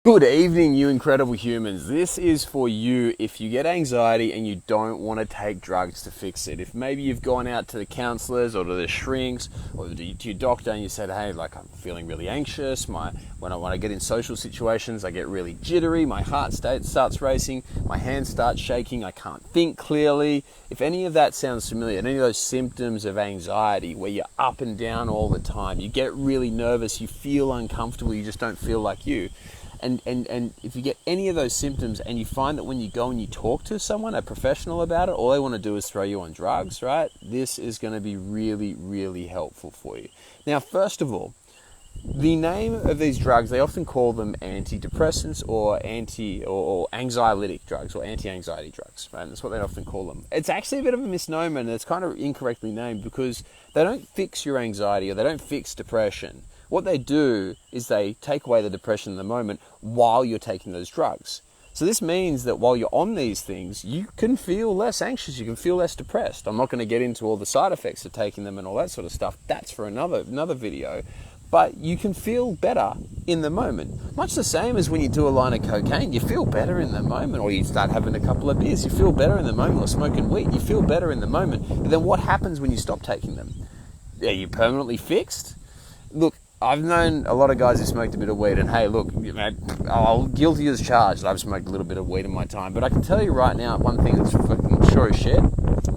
Good evening, you incredible humans. This is for you if you get anxiety and you don't want to take drugs to fix it. If maybe you've gone out to the counselors or to the shrinks or to your doctor and you said, hey, like I'm feeling really anxious. When I get in social situations, I get really jittery. My heart starts racing. My hands start shaking. I can't think clearly. If any of that sounds familiar, any of those symptoms of anxiety where you're up and down all the time, you get really nervous, you feel uncomfortable, you just don't feel like you. And if you get any of those symptoms and you find that when you go and you talk to someone, a professional about it, all they want to do is throw you on drugs, right? This is going to be really, really helpful for you. Now, first of all, the name of these drugs, they often call them antidepressants or anxiolytic drugs or anti-anxiety drugs, right? That's what they often call them. It's actually a bit of a misnomer and it's kind of incorrectly named because they don't fix your anxiety or they don't fix depression. What they do is they take away the depression in the moment while you're taking those drugs. So this means that while you're on these things, you can feel less anxious, you can feel less depressed. I'm not going to get into all the side effects of taking them and all that sort of stuff. That's for another video. But you can feel better in the moment. Much the same as when you do a line of cocaine, you feel better in the moment, or you start having a couple of beers, you feel better in the moment, or smoking weed, you feel better in the moment. But then what happens when you stop taking them? Are you permanently fixed? Look, I've known a lot of guys who smoked a bit of weed, and hey, look, I'll guilty as charged. I've smoked a little bit of weed in my time, but I can tell you right now, one thing that's fucking sure as shit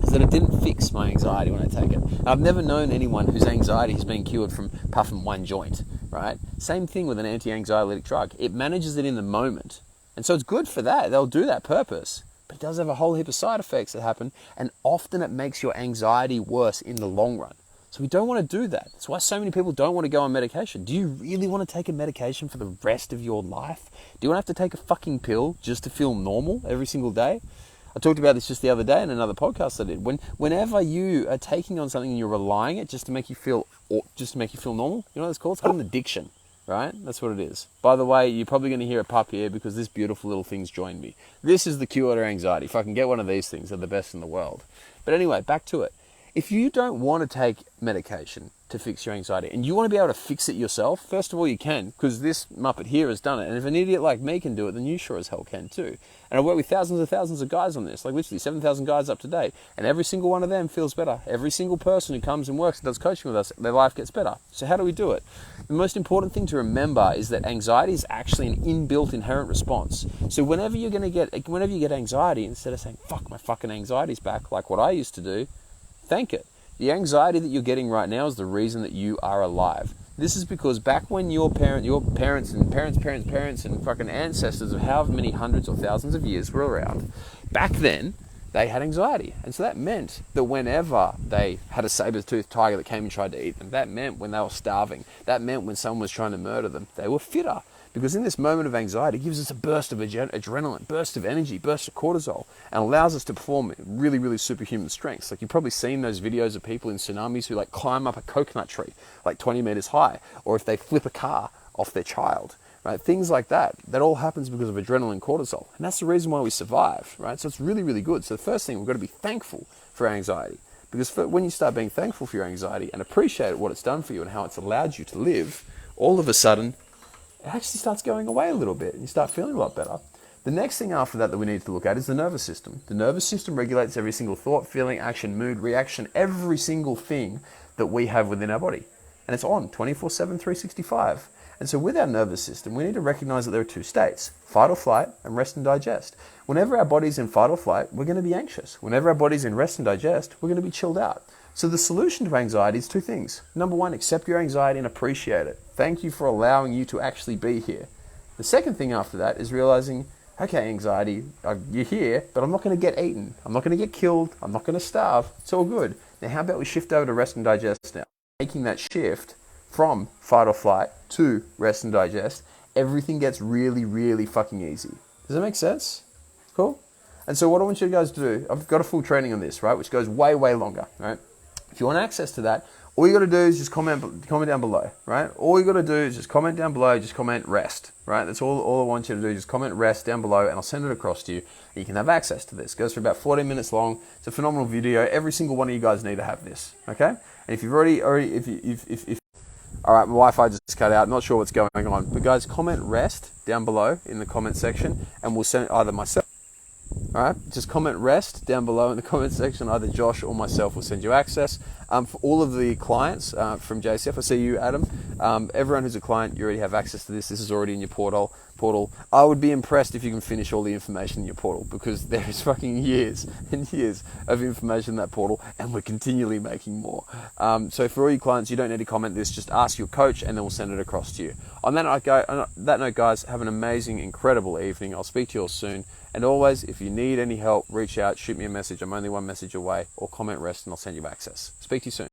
is that it didn't fix my anxiety when I take it. And I've never known anyone whose anxiety has been cured from puffing one joint, right? Same thing with an anti-anxiolytic drug. It manages it in the moment, and so it's good for that. They'll do that purpose. But it does have a whole heap of side effects that happen, and often it makes your anxiety worse in the long run. So we don't want to do that. That's why so many people don't want to go on medication. Do you really want to take a medication for the rest of your life? Do you want to have to take a fucking pill just to feel normal every single day? I talked about this just the other day in another podcast I did. Whenever you are taking on something and you're relying it just to make you feel normal, you know what it's called? It's called an addiction, right? That's what it is. By the way, you're probably going to hear a pup here because this beautiful little thing's joined me. This is the cure to anxiety. If I can get one of these things, they're the best in the world. But anyway, back to it. If you don't want to take medication to fix your anxiety and you want to be able to fix it yourself, first of all, you can, because this Muppet here has done it. And if an idiot like me can do it, then you sure as hell can too. And I work with thousands of guys on this, like literally 7,000 guys up to date. And every single one of them feels better. Every single person who comes and works and does coaching with us, their life gets better. So how do we do it? The most important thing to remember is that anxiety is actually an inbuilt inherent response. So whenever you get anxiety, instead of saying, fuck, my fucking anxiety's back, like what I used to do, thank it. The anxiety that you're getting right now is the reason that you are alive. This is because back when your parents and parents and fucking ancestors of however many hundreds or thousands of years were around, back then, they had anxiety. And so that meant that whenever they had a saber-toothed tiger that came and tried to eat them, that meant when they were starving, that meant when someone was trying to murder them, they were fitter. Because in this moment of anxiety, it gives us a burst of adrenaline, burst of energy, burst of cortisol, and allows us to perform really, really superhuman strengths. Like you've probably seen those videos of people in tsunamis who like climb up a coconut tree, like 20 meters high, or if they flip a car off their child, right? Things like that. That all happens because of adrenaline and cortisol. And that's the reason why we survive, right? So it's really, really good. So the first thing, we've got to be thankful for anxiety. Because when you start being thankful for your anxiety and appreciate what it's done for you and how it's allowed you to live, all of a sudden, it actually starts going away a little bit and you start feeling a lot better. The next thing after that we need to look at is the nervous system. The nervous system regulates every single thought, feeling, action, mood, reaction, every single thing that we have within our body. And it's on 24/7, 365. And so with our nervous system, we need to recognize that there are two states, fight or flight and rest and digest. Whenever our body's in fight or flight, we're going to be anxious. Whenever our body's in rest and digest, we're going to be chilled out. So the solution to anxiety is two things. Number one, accept your anxiety and appreciate it. Thank you for allowing you to actually be here. The second thing after that is realizing, okay, anxiety, you're here, but I'm not going to get eaten. I'm not going to get killed. I'm not going to starve. It's all good. Now, how about we shift over to rest and digest now? Making that shift from fight or flight to rest and digest, everything gets really, really fucking easy. Does that make sense? Cool? And so what I want you guys to do, I've got a full training on this, right, which goes way, way longer, right? If you want access to that, all you got to do is just comment down below, right? All you got to do is just comment down below, just comment rest, right? That's all I want you to do, just comment rest down below and I'll send it across to you and you can have access to this. It goes for about 14 minutes long. It's a phenomenal video. Every single one of you guys need to have this, okay? And if you've already All right, my Wi-Fi just cut out. Not sure what's going on. But guys, comment rest down below in the comment section, and we'll send either myself. All right, just comment rest down below in the comment section. Either Josh or myself will send you access. For all of the clients from JCF, I see you, Adam. Everyone who's a client, you already have access to this. This is already in your portal. I would be impressed if you can finish all the information in your portal, because there is fucking years and years of information in that portal, and we're continually making more. So for all you clients, you don't need to comment this. Just ask your coach, and then we'll send it across to you. On that note, guys, have an amazing, incredible evening. I'll speak to you all soon. And always, if you need any help, reach out, shoot me a message. I'm only one message away, or comment rest, and I'll send you access. Speak to you soon.